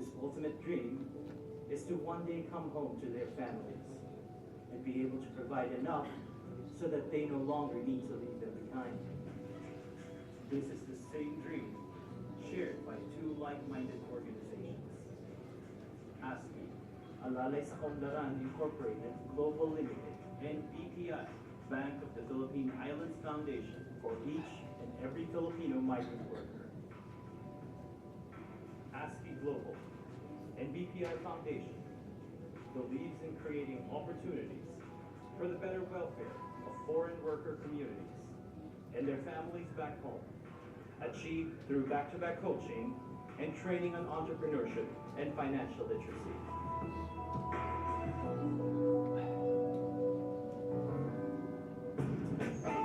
whose ultimate dream is to one day come home to their families and be able to provide enough so that they no longer need to leave them behind. This is the same dream shared by two like-minded organizations. ASCI, Alalay sa Kaunlaran Incorporated Global Limited, and BPI, Bank of the Philippine Islands Foundation for each and every Filipino migrant worker. ASCI Global and BPI Foundation believes in creating opportunities for the better welfare of foreign worker communities and their families back home, achieved through back-to-back coaching and training on entrepreneurship and financial literacy.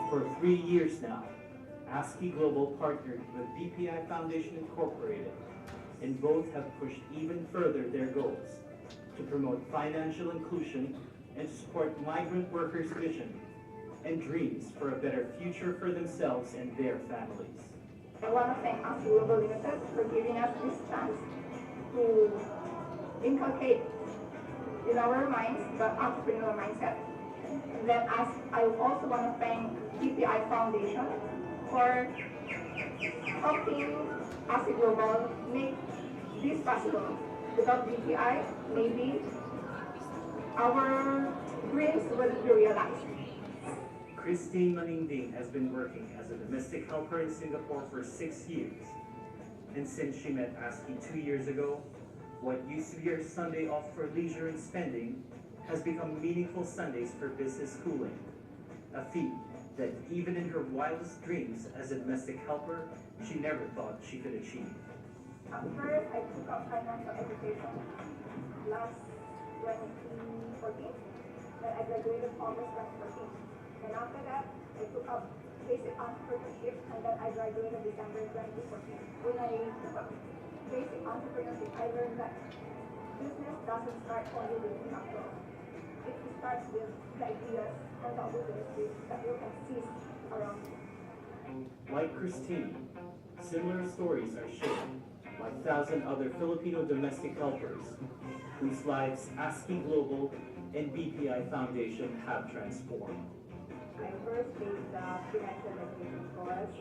For 3 years now, ASCI Global partnered with BPI Foundation Incorporated, and both have pushed even further their goals to promote financial inclusion and to support migrant workers' vision and dreams for a better future for themselves and their families. I want to thank ASCI Global Limited for giving us this chance to inculcate in our minds the entrepreneurial mindset. And then I also want to thank BPI Foundation for helping ASCI Global make this possible. Without BPI, maybe our dreams wouldn't be realized. Christine Maningding has been working as a domestic helper in Singapore for 6 years. And since she met ASCI 2 years ago, what used to be her Sunday off for leisure and spending has become meaningful Sundays for business schooling. A feat that even in her wildest dreams as a domestic helper, she never thought she could achieve. At first, I took up financial education last 2014. Then I graduated August 2014. And after that, I took up basic entrepreneurship, and then I graduated December 2014. When I took up basic entrepreneurship, I learned that business doesn't start only with capital. It starts with the ideas and the opportunities that you can seize around you. Like Christine, similar stories are shared by 1,000 other Filipino domestic helpers whose lives ASCI Global and BPI Foundation have transformed. I first did the financial education course.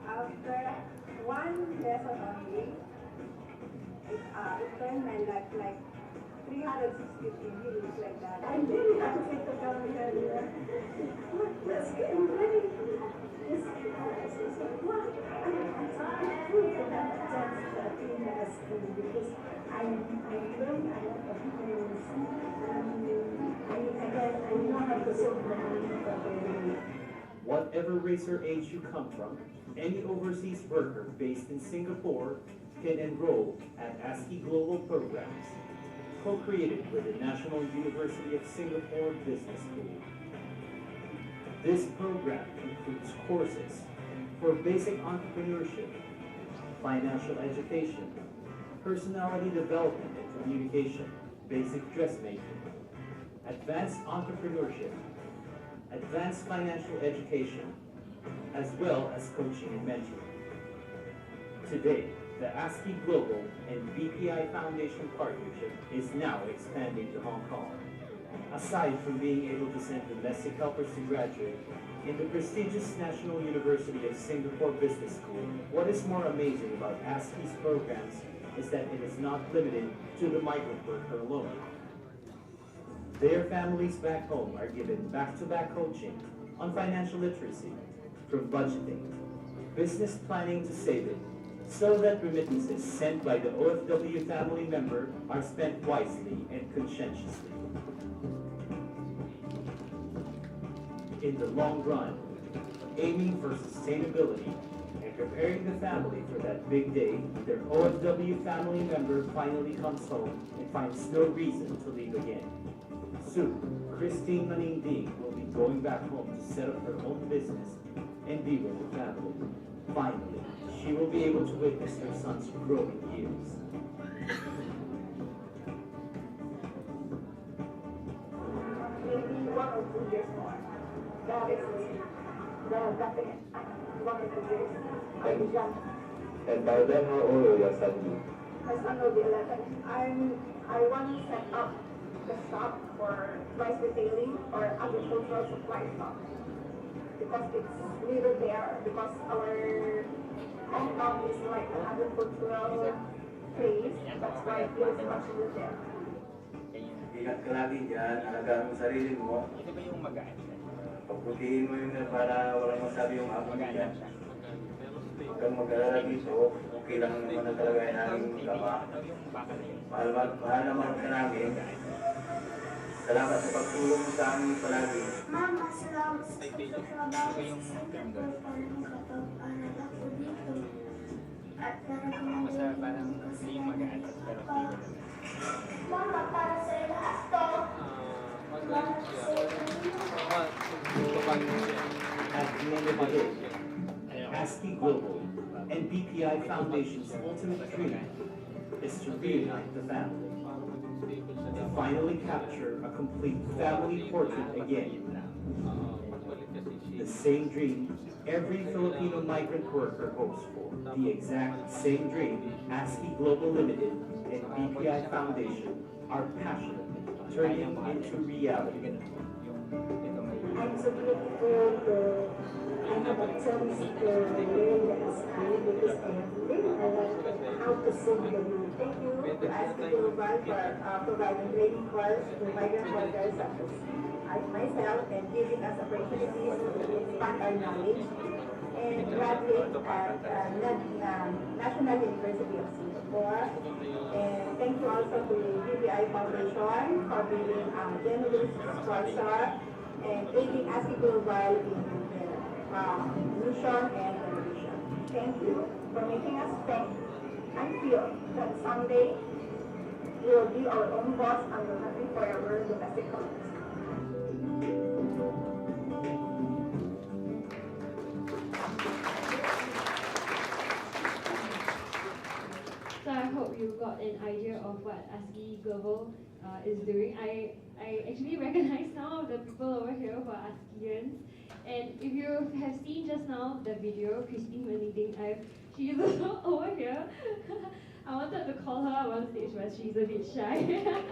After one lesson only, it turned my life like 360 degrees like that. I'm very happy to come here. Let's get ready. Because I learned a lot of things. I know how to solve the money. Whatever race or age you come from, any overseas worker based in Singapore can enroll at ASCI Global Programs, co-created with the National University of Singapore Business School. This program includes courses for basic entrepreneurship, financial education, personality development and communication, basic dressmaking, advanced entrepreneurship, advanced financial education, as well as coaching and mentoring. Today, the ASCI Global and BPI Foundation partnership is now expanding to Hong Kong. Aside from being able to send domestic helpers to graduate in the prestigious National University of Singapore Business School, what is more amazing about ASCI's programs is that it is not limited to the migrant worker alone. Their families back home are given back-to-back coaching on financial literacy, from budgeting, business planning to saving, so that remittances sent by the OFW family member are spent wisely and conscientiously. In the long run, aiming for sustainability and preparing the family for that big day, their OFW family member finally comes home and finds no reason to leave again. Soon, Christine Maningding will be going back home to set up her own business and be with her family. Finally, she will be able to witness her son's growing years. Maybe 1 or 2 years more. That is the definite 1 or 2 years. I was young. And by then, how old will your son be? My son will be 11. I want to set up the shop for rice retailing or agricultural supply shop because it's neither there because our hometown is like an agricultural place. That's why it is much there. Ingat ka lagi dyan, alagaan mo sarili mo. Ito ba yung magaan? Pagputihin mo yun para walang masabi yung amo Magaan dyan. siya. Huwag kang mag-alala dito, okay lang naman ang kalagayan namin kama. Ito yung baka na yun. Mahal naman ka namin. Salamat sa pagtulong mo sa amin palagi. Mama, salamat sa pagkatrabaho Ito yung sa term center doon. para makapag-aral ako dito. At nararamdaman Basta parang hindi yung magaan, pero stable naman. Mama, para sa lahat to. Para sa At the end of the day, ASCII Global and BPI Foundation's ultimate dream is to reunite the family, to finally capture a complete family portrait again. The same dream every Filipino migrant worker hopes for. The exact same dream ASCII Global Limited and BPI Foundation are passionately turning into reality. I'm so grateful to I have a chance to learn the SI because I am really how to sing the music. Thank you to ASCII Global for providing training course to migrant workers such as myself and giving us opportunities to expand our knowledge and graduate at National University of Singapore. And thank you also to BPI Foundation for being a generous sponsor and aiding ASCII Global in their mission and their vision. Thank you for making us think and feel that someday we will be our own boss and will not be forever domestic workers. So I hope you got an idea of what ASCII Global is doing. I actually recognize some of the people over here who are ASCIIans. And if you have seen just now the video, Christine leading, she is over here. I wanted to call her on stage, but she's a bit shy.